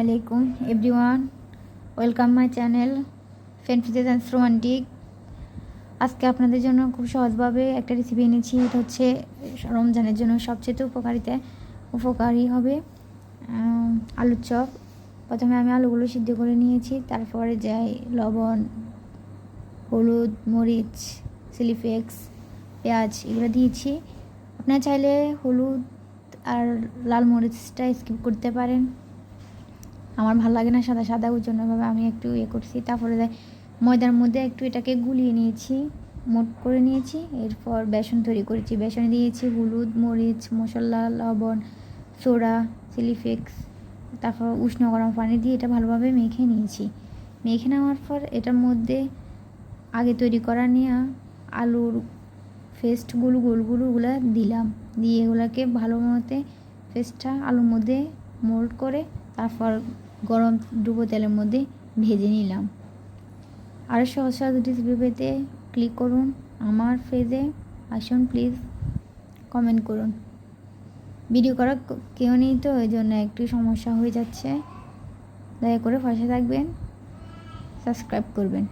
আলাইকুম everyone, welcome my channel fantasies and romantic. আজকে আপনাদের জন্য খুব সহজভাবে একটা রেসিপি এনেছি। এটা হচ্ছে রমজানের জন্য সবচেয়ে উপকারী হবে আলুর চপ। প্রথমে আমি আলুগুলো সিদ্ধ করে নিয়েছি, তারপরে যাই লবণ, হলুদ, মরিচ, চিলি ফ্লেক্স, পেঁয়াজ এগুলো দিয়েছি। আপনারা চাইলে হলুদ আর লাল মরিচটা স্কিপ করতে পারেন, আমার ভালো লাগে না সাদা সাদা, ওই জন্যভাবে আমি একটু করছি। তারপরে ময়দার মধ্যে একটু এটাকে গুলিয়ে নিয়েছি, মোট করে নিয়েছি। এরপর বেসন তৈরি করেছি, বেসনে দিয়েছি হলুদ, মরিচ, মশলা, লবণ, সোডা, চিলি ফ্লেক্স, তারপর উষ্ণ গরম পানি দিয়ে এটা ভালোভাবে মেখে নিয়েছি। মেখে নেওয়ার পর এটার মধ্যে আগে তৈরি করা নেওয়া আলুর গোলগুলোগুলো দিলাম, দিয়ে এগুলোকে ভালো মতো পেস্টটা আলুর মধ্যে মোল্ড করে তারপর গরম ডুবো তেলের মধ্যে ভেজে নিলাম। আরও সহজ সহজ রেসিপি পেতে ক্লিক করুন আমার পেজে, আসুন প্লিজ কমেন্ট করুন। ভিডিও করা কেউ নেই তো, এই জন্য একটু সমস্যা হয়ে যাচ্ছে, দয়া করে পাশে থাকবেন, সাবস্ক্রাইব করবেন।